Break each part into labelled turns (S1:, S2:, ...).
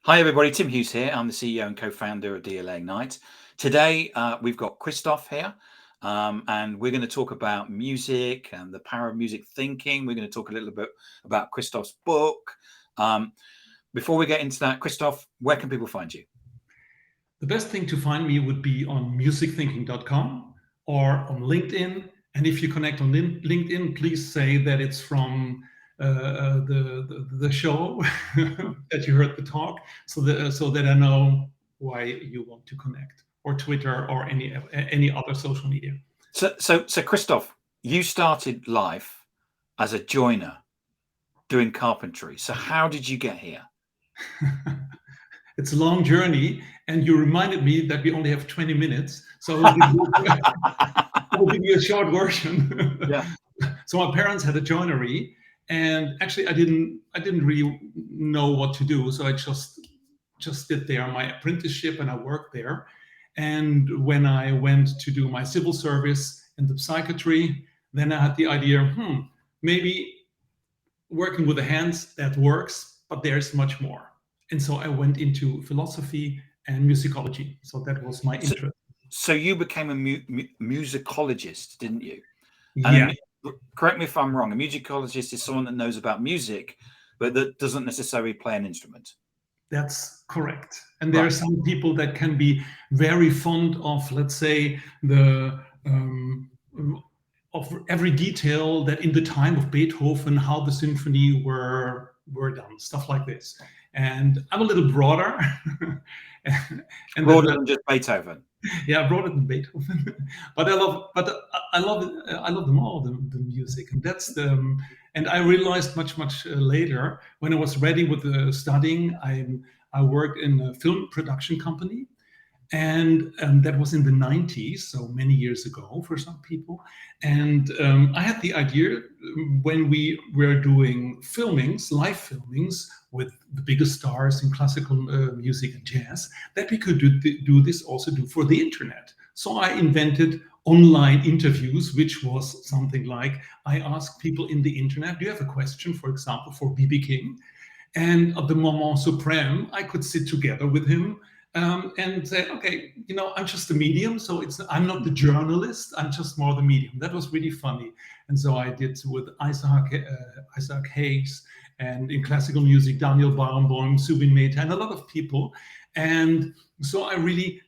S1: Hi everybody, Tim Hughes here. I'm the CEO and co-founder of DLA Ignite. Today we've got Christof here and we're going to talk about music and the power of music thinking. We're going to talk a little bit about Christof's book. Before we get into that, Christof, where can people find you?
S2: The best thing to find me would be on musicthinking.com or on LinkedIn. And if you connect on LinkedIn, please say that it's from the show that you heard the talk, so that I know why you want to connect, or Twitter or any other social media.
S1: So Christof, you started life as a joiner doing carpentry. So how did you get here?
S2: It's a long journey, and you reminded me that we only have 20 minutes, so I'll give you a short version.
S1: Yeah.
S2: So my parents had a joinery, and actually I didn't really know what to do, so I just did there my apprenticeship and I worked there. And when I went to do my civil service in the psychiatry, then I had the idea, maybe working with the hands, that works, but there's much more. And so I went into philosophy and musicology. So that was my interest.
S1: So you became a musicologist, didn't you?
S2: Yeah.
S1: Correct me if I'm wrong. A musicologist is someone that knows about music, but that doesn't necessarily play an instrument.
S2: That's correct. And there are some people that can be very fond of, let's say, of every detail that in the time of Beethoven, how the symphony were done, stuff like this. And I'm a little broader.
S1: And broader than just Beethoven.
S2: Yeah, broader than Beethoven. But I love them all, the music. And that's and I realized much later, when I was ready with the studying, I worked in a film production company. And that was in the 90s, so many years ago for some people. And I had the idea, when we were doing live filmings with the biggest stars in classical music and jazz, that we could do this also for the internet. So I invented online interviews, which was something like, I asked people in the internet, do you have a question, for example, for B.B. King? And at the moment supreme, I could sit together with him and say, okay, I'm just a medium, so I'm not the journalist, I'm just more the medium. That was really funny. And so I did with Isaac Hayes, and in classical music, Daniel Barenboim, Zubin Mehta, and a lot of people. And so I really,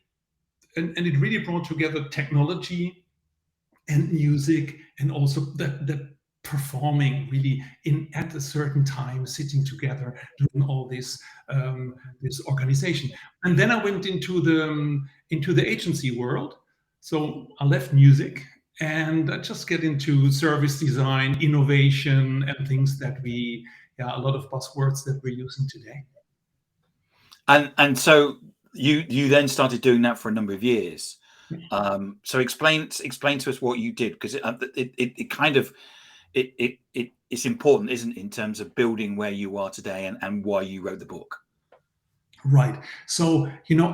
S2: and it really brought together technology and music, and also that performing really at a certain time, sitting together, doing all this organization. And then I went into the agency world. So I left music and I just get into service design, innovation, and things that a lot of buzzwords that we're using today.
S1: And so you then started doing that for a number of years. So explain to us what you did, because it's important, isn't it, in terms of building where you are today and why you wrote the book.
S2: Right. So,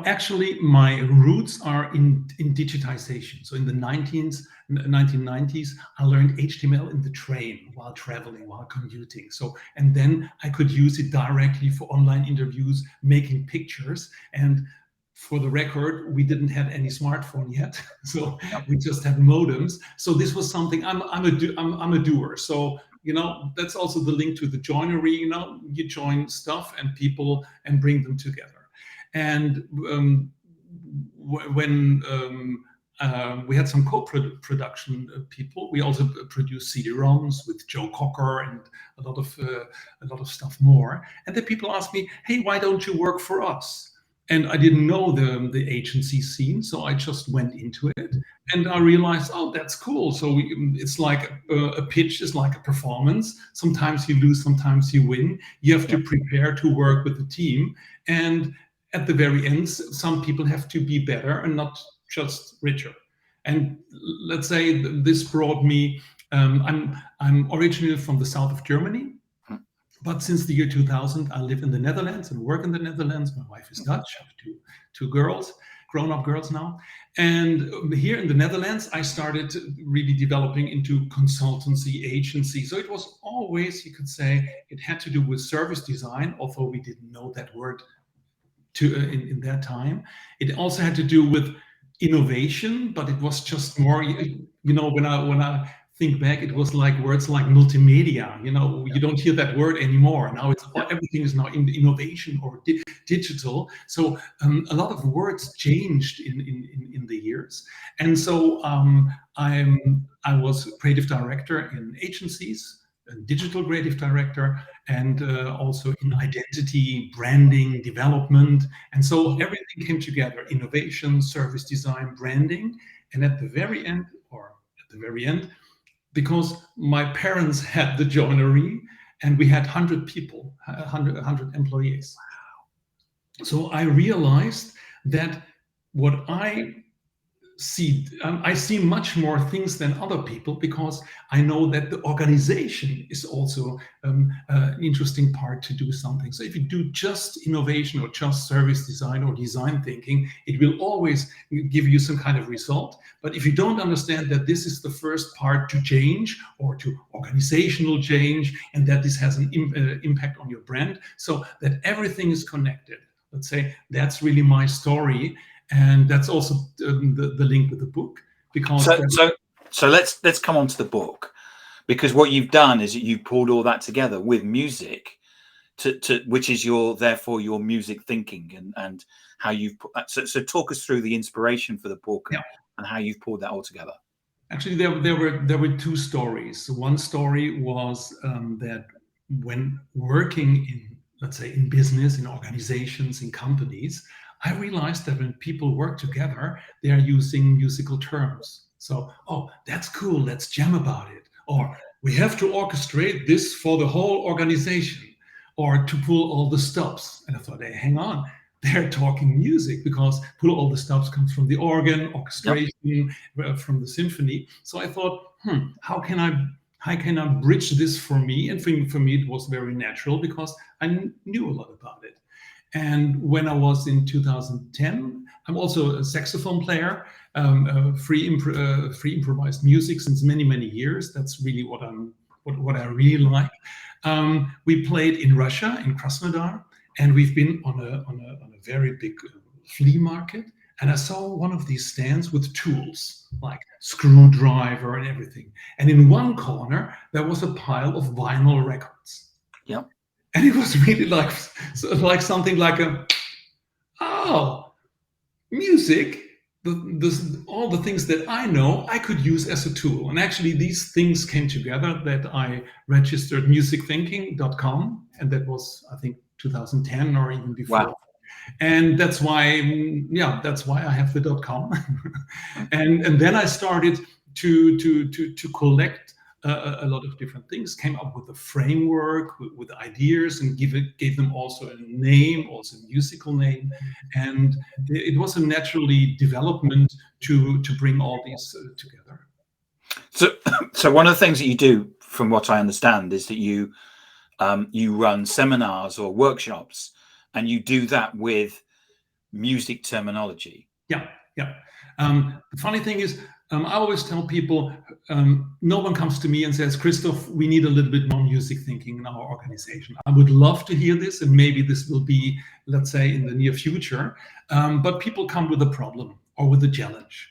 S2: actually my roots are in digitization. So in the 1990s, I learned HTML in the train while traveling, while commuting. So, and then I could use it directly for online interviews, making pictures. And for the record, we didn't have any smartphone yet. So we just had modems. So this was something, I'm a doer. So, that's also the link to the joinery. You join stuff and people and bring them together. And when we had some co-production people, we also produced CD-ROMs with Joe Cocker and a lot of stuff more. And then people asked me, hey, why don't you work for us? And I didn't know the agency scene, so I just went into it. And I realized, oh, that's cool. So it's like a pitch is like a performance. Sometimes you lose, sometimes you win. You have to prepare to work with the team. And at the very end, some people have to be better and not just richer. And let's say this brought me, I'm originally from the south of Germany. But since the year 2000, I live in the Netherlands and work in the Netherlands. My wife is Dutch. I have two girls, grown-up girls now. And here in the Netherlands, I started really developing into consultancy, agency. So it was always, you could say, it had to do with service design, although we didn't know that word in that time. It also had to do with innovation, but it was just more, when I think back, it was like words like multimedia. You don't hear that word anymore. Now everything is now in innovation or digital. So a lot of words changed in the years. And so I was creative director in agencies, a digital creative director, and also in identity, branding, development. And so everything came together: innovation, service design, branding. And at the very end, because my parents had the joinery and we had 100 people, 100 employees. So I realized that what I see much more things than other people, because I know that the organization is also an interesting part to do something. So if you do just innovation or just service design or design thinking, it will always give you some kind of result. But if you don't understand that this is the first part to change or to organizational change, and that this has an impact on your brand, so that everything is connected. Let's say that's really my story. And that's also the link with the book, because
S1: so let's come on to the book, because what you've done is you pulled all that together with music, to which is therefore your music thinking, and how you've so talk us through the inspiration for the book and how you've pulled that all together.
S2: Actually, there were two stories. One story was that when working in, let's say, in business, in organizations, in companies, I realized that when people work together, they are using musical terms. So, oh, that's cool, let's jam about it. Or we have to orchestrate this for the whole organization, or to pull all the stops. And I thought, hey, hang on, they're talking music, because pull all the stops comes from the organ, orchestration, from the symphony. So I thought, how can I bridge this for me? And for me, it was very natural, because I knew a lot about it. And when I was in 2010, I'm also a saxophone player, free improvised music since many years. That's really what I really like. We played in Russia, in Krasnodar, and we've been on a very big flea market. And I saw one of these stands with tools like screwdriver and everything. And in one corner there was a pile of vinyl records.
S1: Yeah.
S2: And it was really like something like music. All the things that I know, I could use as a tool. And actually, these things came together that I registered musicthinking.com, and that was, I think, 2010 or even before.
S1: Wow.
S2: And that's why I have the .com. and then I started to collect a lot of different things, came up with a framework with ideas, and gave them also a name, also a musical name. And it was a naturally development to bring all these together.
S1: So one of the things that you do, from what I understand, is that you run seminars or workshops, and you do that with music terminology.
S2: Yeah. The funny thing is, I always tell people, no one comes to me and says, Christof, we need a little bit more music thinking in our organization. I would love to hear this, and maybe this will be, let's say, in the near future. But people come with a problem or with a challenge.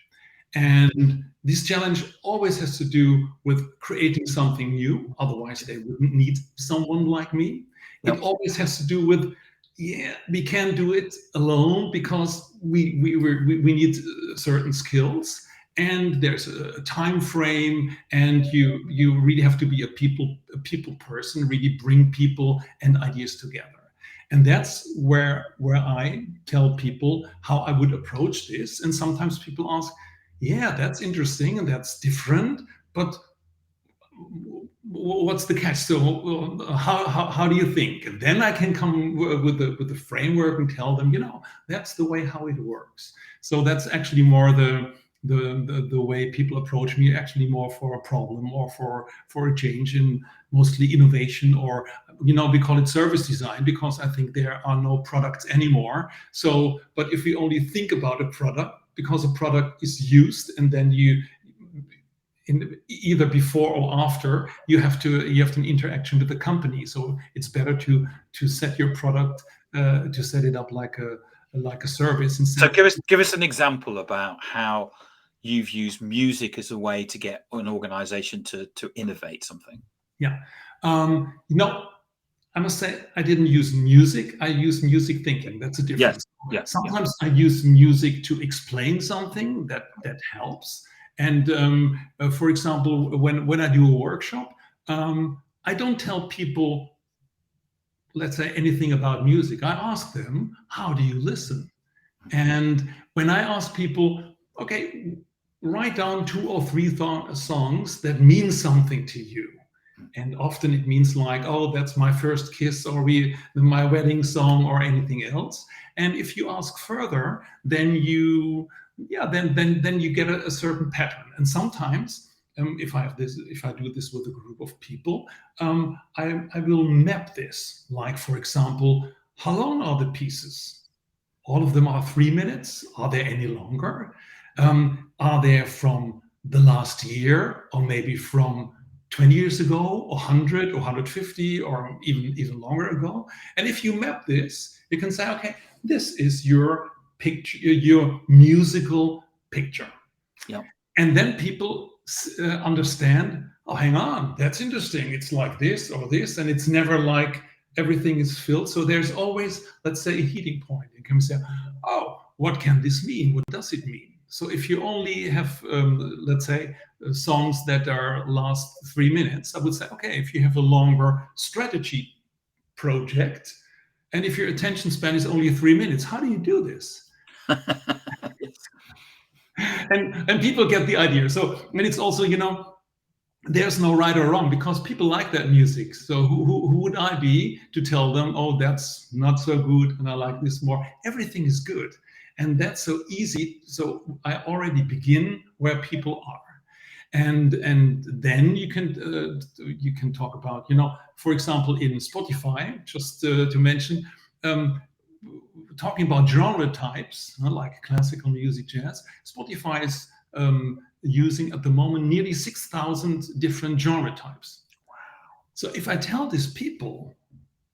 S2: And this challenge always has to do with creating something new. Otherwise, they wouldn't need someone like me. It always has to do with, we can't do it alone, because we need certain skills, and there's a time frame, and you really have to be a people person, really bring people and ideas together. And that's where I tell people how I would approach this. And sometimes people ask, yeah, that's interesting and that's different, but what's the catch? So how do you think? And then I can come with the framework and tell them, that's the way how it works. So that's actually more the way people approach me, actually more for a problem or for a change in mostly innovation, or we call it service design, because I think there are no products anymore. So, but if we only think about a product, because a product is used, and then either before or after, you have an interaction with the company. So it's better to set your product it up like a service. And
S1: So give us an example about how you've used music as a way to get an organization to innovate something.
S2: Yeah. I must say I didn't use music. I used music thinking. That's a difference.
S1: Yes.
S2: Sometimes I use music to explain something that helps. And for example, when I do a workshop, I don't tell people, let's say, anything about music. I ask them, how do you listen? And when I ask people, okay, write down 2 or 3 songs that mean something to you. And often it means like, oh, that's my first kiss, or my wedding song, or anything else. And if you ask further, then you get a certain pattern. And sometimes, if I do this with a group of people, I will map this. Like, for example, how long are the pieces? All of them are 3 minutes. Are there any longer? Are they from the last year, or maybe from 20 years ago, or 100 or 150, or even longer ago? And if you map this, you can say, okay, this is your picture, your musical picture.
S1: Yeah.
S2: And then people understand, oh, hang on, that's interesting. It's like this or this, and it's never like everything is filled. So there's always, let's say, a heating point. You can say, oh, what can this mean? What does it mean? So if you only have, let's say, songs that last 3 minutes, I would say, okay, if you have a longer strategy project, and if your attention span is only 3 minutes, how do you do this? And people get the idea. So, and it's also, there's no right or wrong, because people like that music. So who would I be to tell them, oh, that's not so good and I like this more? Everything is good. And that's so easy. So I already begin where people are. And then you can talk about, for example, in Spotify, just to mention, talking about genre types, like classical music, jazz. Spotify is using at the moment nearly 6,000 different genre types.
S1: Wow.
S2: So if I tell these people,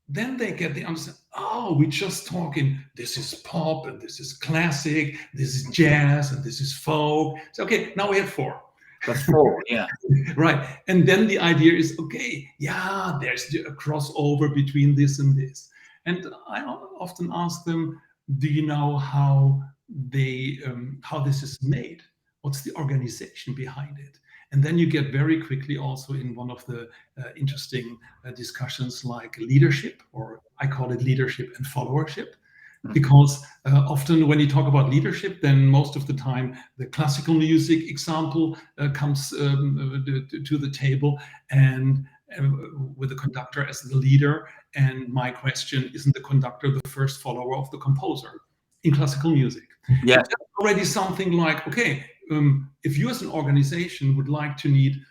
S2: then they get the understanding, oh, we're just talking, this is pop, and this is classic, this is jazz, and this is folk. So, okay, now we have 4.
S1: That's 4, yeah.
S2: Right. And then the idea is, okay, yeah, there's a crossover between this and this. And I often ask them, do you know how this is made? What's the organization behind it? And then you get very quickly also in one of the interesting discussions like leadership, or I call it leadership and followership. Because often when you talk about leadership, then most of the time the classical music example comes to the table, and with the conductor as the leader. And my question, isn't the conductor the first follower of the composer in classical music?
S1: Yeah.
S2: That's already something like, okay, if you as an organization would like to need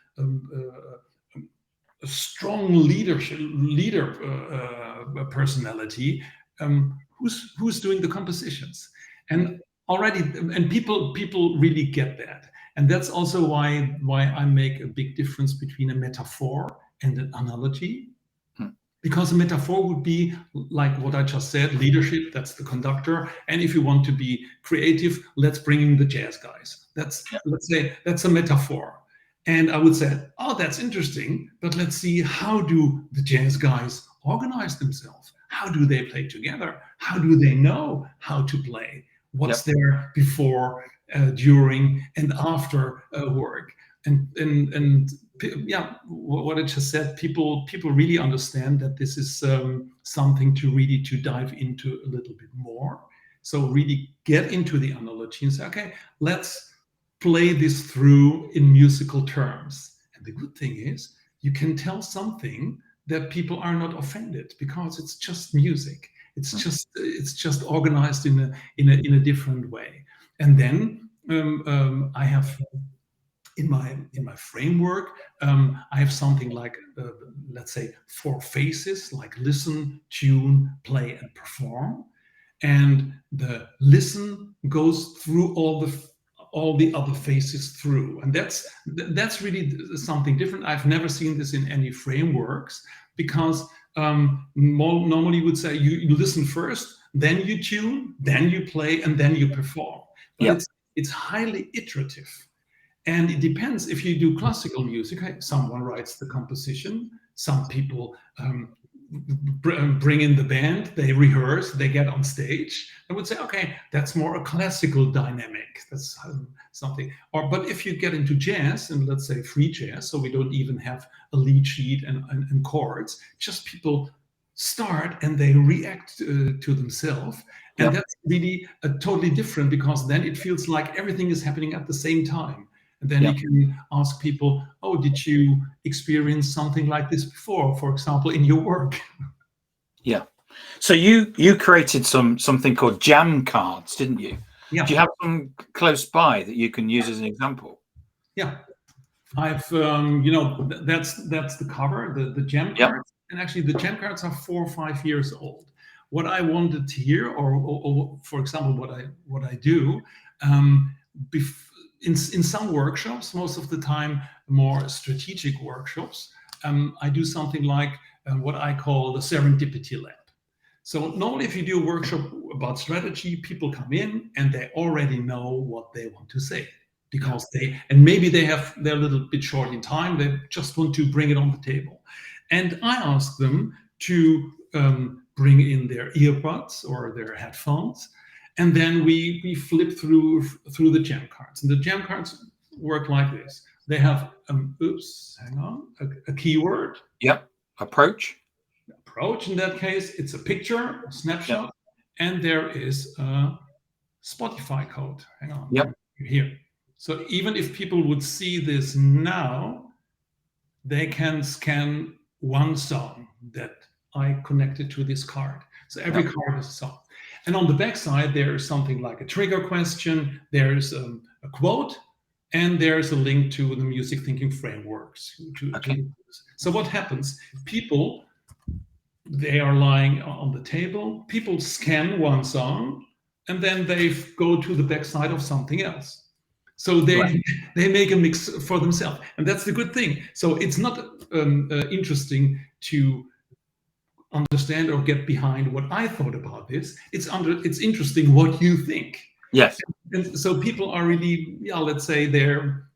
S2: a strong leader personality, who's doing the compositions? And people really get that. And that's also why I make a big difference between a metaphor and an analogy. Because a metaphor would be like what I just said, leadership, that's the conductor. And if you want to be creative, let's bring in the jazz guys. Let's say that's a metaphor. And I would say, oh, that's interesting, but let's see, how do the jazz guys organize themselves? How do they play together? How do they know how to play? What's there before, during, and after work? And yeah, what I just said, people really understand that this is something to dive into a little bit more. So really get into the analogy and say, okay, let's play this through in musical terms. And the good thing is, you can tell something that people are not offended, because it's just music. It's just organized in a different way. And then I have in my framework, I have something like, let's say, 4 phases, like listen, tune, play, and perform. And the listen goes through all the other phases through. And that's really something different. I've never seen this in any frameworks, because normally would say you listen first, then you tune, then you play, and then you perform. But
S1: Yep.
S2: it's highly iterative. And it depends. If you do classical music, someone writes the composition, some people bring in the band, they rehearse, they get on stage. I would say, okay, that's more a classical dynamic. That's something. But if you get into jazz, and let's say free jazz, so we don't even have a lead sheet and chords, just people start and they react to themselves. And that's really totally different, because then it feels like everything is happening at the same time. And then you can ask people, oh, did you experience something like this before, for example, in your work?
S1: Yeah. So you created something called jam cards, didn't you?
S2: Yeah.
S1: Do you have some close by that you can use as an example?
S2: Yeah. I've, that's the cover, the jam cards. And actually the jam cards are 4 or 5 years old. What I wanted here, or for example, what I do, in some workshops, most of the time more strategic workshops, I do something like what I call the Serendipity Lab. So normally if you do a workshop about strategy, people come in and they already know what they want to say, because maybe they're a little bit short in time, they just want to bring it on the table. And I ask them to bring in their earbuds or their headphones, and then we flip through the jam cards. And the jam cards work like this. They have a keyword.
S1: Yep. Approach.
S2: In that case, it's a picture, a snapshot, and there is a Spotify code. Hang on.
S1: Yep.
S2: Here. So even if people would see this now, they can scan one song that I connected to this card. So every card is a song. And on the back side, there's something like a trigger question, there's a quote, and there's a link to the music thinking frameworks. So what happens? People, they are lying on the table, people scan one song, and then they go to the back side of something else. So they make a mix for themselves. And that's the good thing. So it's not interesting to understand or get behind what I thought about this. It's interesting what you think.
S1: Yes.
S2: And so people are really, let's say they're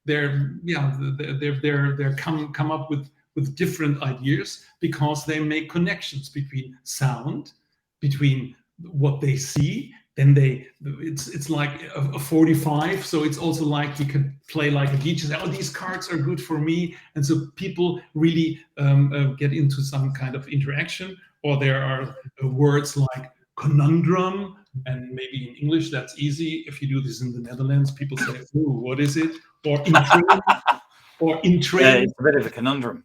S2: come up with different ideas, because they make connections between sound, between what they see. Then it's like a 45. So it's also like you could play like a DJ, say, oh, these cards are good for me. And so people really get into some kind of interaction. Or there are words like conundrum, and maybe in English that's easy. If you do this in the Netherlands, people say, oh, what is it? Or entrainment.
S1: It's a bit of a conundrum.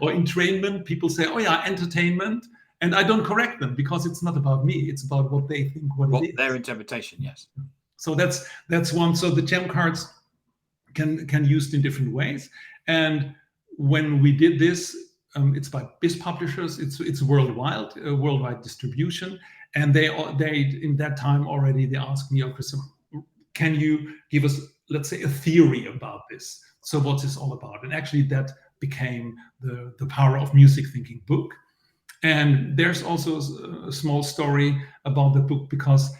S2: Or entrainment, people say, oh yeah, entertainment. And I don't correct them, because it's not about me. It's about what they think it is.
S1: Their interpretation, yes.
S2: So that's one. So the jam cards can used in different ways. And when we did this, it's by BIS publishers. It's worldwide distribution. And they in that time already they asked me, oh, Christof, can you give us, let's say, a theory about this? So what's this all about? And actually that became the Power of Music Thinking book. And there's also a small story about the book, because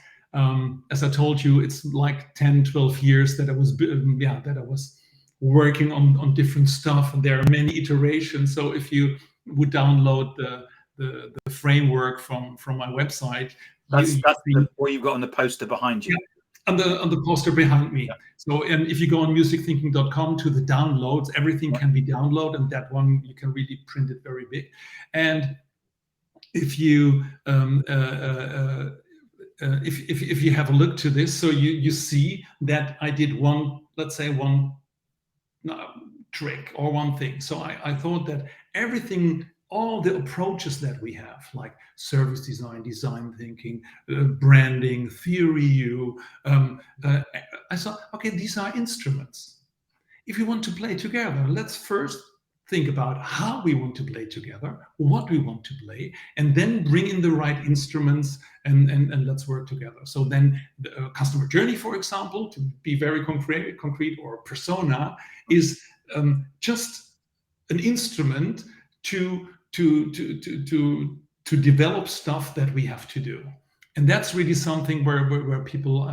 S2: as I told you, it's like 10, 12 years that I was working on different stuff, and there are many iterations. So if you would download the framework from my website,
S1: that's what you've got on the poster behind you.
S2: On the poster behind me. So, and if you go on musichthinking.com to the downloads, everything can be downloaded, and that one you can really print it very big. And if you if you have a look to this, so you see that I did one trick or one thing. So I thought that everything, all the approaches that we have, like service design, design thinking, branding, theory, I thought, okay, these are instruments. If you want to play together, let's first think about how we want to play together, what we want to play, and then bring in the right instruments and let's work together. So then the customer journey, for example, to be very concrete, or persona, is just an instrument to to develop stuff that we have to do. And that's really something where people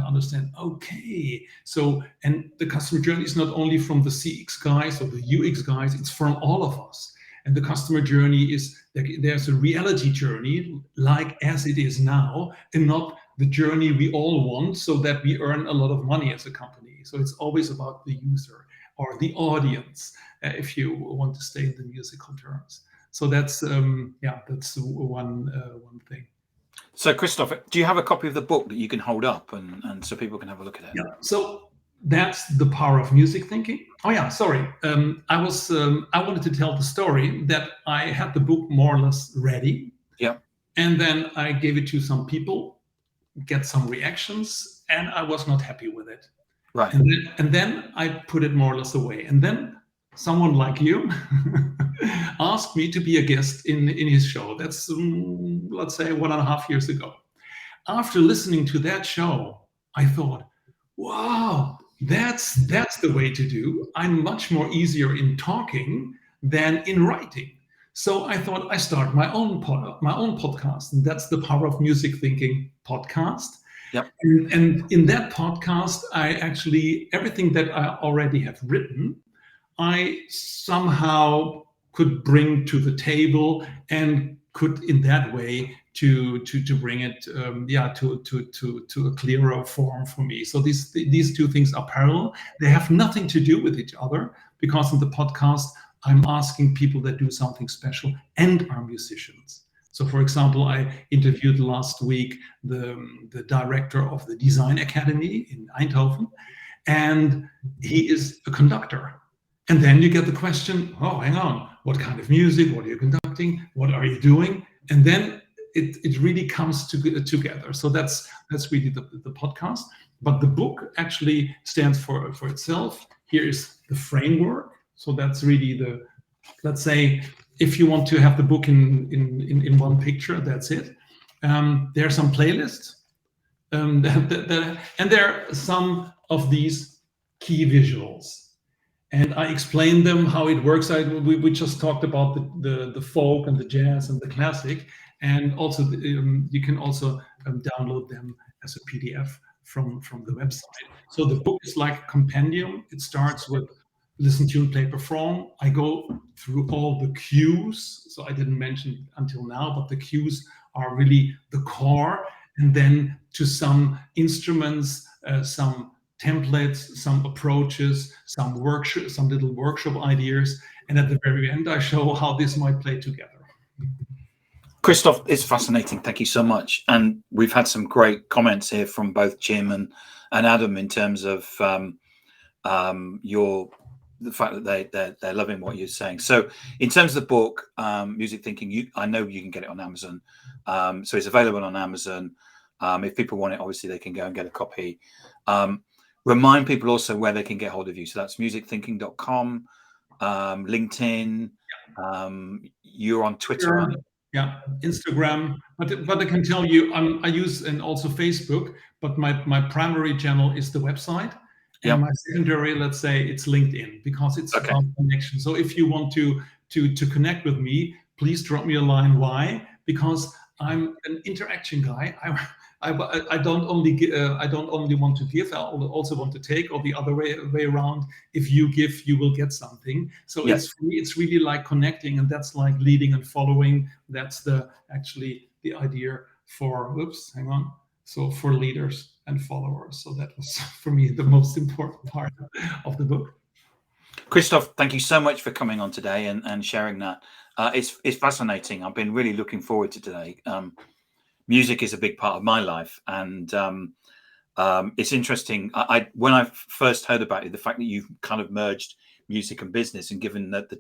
S2: understand, okay, so, and the customer journey is not only from the CX guys or the UX guys, it's from all of us. And the customer journey is, there's a reality journey, like as it is now, and not the journey we all want so that we earn a lot of money as a company. So it's always about the user or the audience, if you want to stay in the musical terms. So that's that's one thing.
S1: So Christof, do you have a copy of the book that you can hold up and so people can have a look at it?
S2: Yeah. So that's The Power of Music Thinking. Oh yeah, sorry. I wanted to tell the story that I had the book more or less ready.
S1: Yeah.
S2: And then I gave it to some people, get some reactions, and I was not happy with it.
S1: Right.
S2: And then I put it more or less away. And then someone like you asked me to be a guest in his show. That's, let's say, 1.5 years ago. After listening to that show, I thought, wow, that's the way to do. I'm much more easier in talking than in writing. So I thought I start my own podcast, and that's the Power of Music Thinking podcast.
S1: Yep.
S2: And in that podcast, I actually, everything that I already have written, I somehow could bring to the and could in that way to bring it to a clearer form for me. So these two things are parallel. They have nothing to do with each other, because in the podcast I'm asking people that do something special and are musicians. So, for example, I interviewed last week the director of the Design Academy in Eindhoven, and he is a conductor. And then you get the question, oh, hang on, what kind of music? What are you conducting? What are you doing? And then it really comes together. So that's really the podcast. But the book actually stands for itself. Here is the framework. So that's really let's say, if you want to have the book in one picture, that's it. There are some playlists. And there are some of these key visuals. And I explained them how it works. We just talked about the folk and the jazz and the classic, and also you can also download them as a PDF from the website. So the book is like a compendium. It starts with listen, tune, play, perform. I go through all the cues. So I didn't mention until now, but the cues are really the core, and then to some instruments, some templates, some approaches, some little workshop ideas, and at the very end I show how this might play together.
S1: Christof, it's fascinating. Thank you so much. And we've had some great comments here from both Jim and Adam in terms of the fact that they're loving what you're saying. So in terms of the book, Music Thinking, I know you can get it on Amazon. So it's available on Amazon. If people want it, obviously they can go and get a copy. Remind people also where they can get hold of you. So that's musicthinking.com, LinkedIn. You're on Twitter, aren't you?
S2: Yeah, Instagram. But I can tell you, I use and also Facebook. But my primary channel is the website, and my secondary, let's say, it's LinkedIn, because it's about connection. So if you want to connect with me, please drop me a line. Why? Because I'm an interaction guy. I don't only want to give, I also want to take, or the other way around. If you give, you will get something. So it's really like connecting, and that's like leading and following. That's actually the idea for for leaders and followers. So that was for me the most important part of the book.
S1: Christof, thank you so much for coming on today and sharing that. It's fascinating. I've been really looking forward to today. Music is a big part of my life, and it's interesting. When I first heard about it, the fact that you've kind of merged music and business, and given that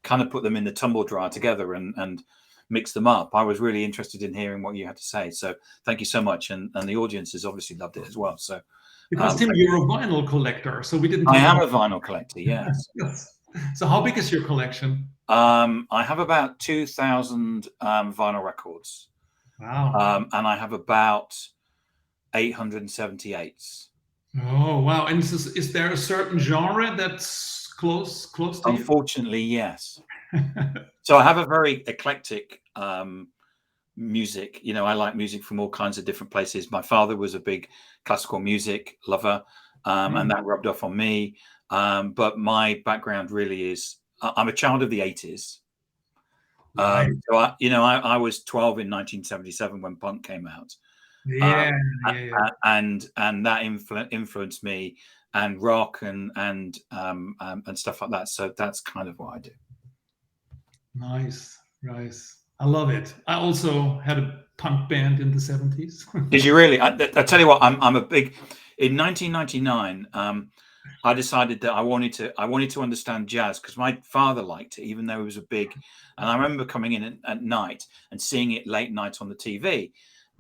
S1: kind of put them in the tumble dryer together and mix them up, I was really interested in hearing what you had to say. So thank you so much, and the audience has obviously loved it as well. So
S2: because Tim, you're a vinyl collector, so we didn't.
S1: I am a vinyl collector. Yes.
S2: Yes. So how big is your collection?
S1: I have about 2,000 vinyl records.
S2: Wow.
S1: And I have about 878s.
S2: Oh, wow. And is there a certain genre that's close to you?
S1: Unfortunately, yes. So I have a very eclectic music. You know, I like music from all kinds of different places. My father was a big classical music lover, and that rubbed off on me. But my background really is I'm a child of the 80s.
S2: Right.
S1: So I was 12 in 1977 when punk came out.
S2: Yeah, yeah.
S1: And that influenced me, and rock and stuff like that. So that's kind of what I do.
S2: Nice, nice. I love it. I also had a punk band in the 70s.
S1: Did you really? I tell you what, I'm a big. In 1999, I decided that I wanted to understand jazz because my father liked it, even though he was a big. And I remember coming in at night and seeing it late night on the TV,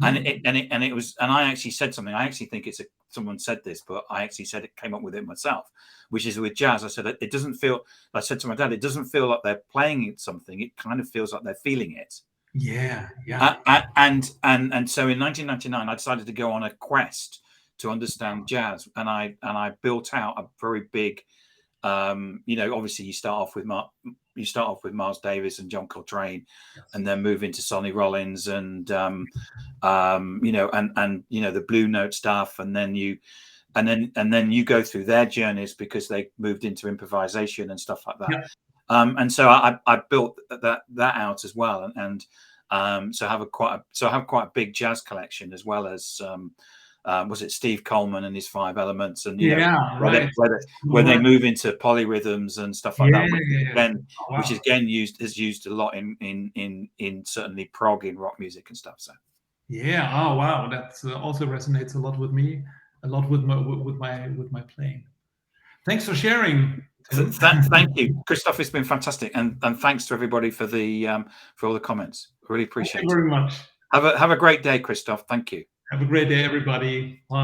S1: and it was. And I actually said something. I actually think someone said this, but I actually said it, came up with it myself, which is with jazz. I said it doesn't feel. I said to my dad, it doesn't feel like they're playing something. It kind of feels like they're feeling it.
S2: Yeah, yeah.
S1: And so in 1999, I decided to go on a quest to understand jazz, and I built out a very big, obviously you start off with Miles Davis and John Coltrane,
S2: Yes.
S1: and then move into Sonny Rollins and the Blue Note stuff, and then you go through their journeys because they moved into improvisation and stuff like that.
S2: Yeah.
S1: And so I built that out as well, and so I have quite a big jazz collection, as well as was it Steve Coleman and his 5 elements, and where they move into polyrhythms and stuff like that, which again is used a lot in certainly prog in rock music and stuff. So
S2: yeah, oh wow, that also resonates a lot with me, a lot with my playing. Thanks for sharing.
S1: Thank you, Christof. It's been fantastic, and thanks to everybody for all the comments. Really appreciate it.
S2: Thank you very much.
S1: Have a great day, Christof. Thank you.
S2: Have a great day, everybody. Bye.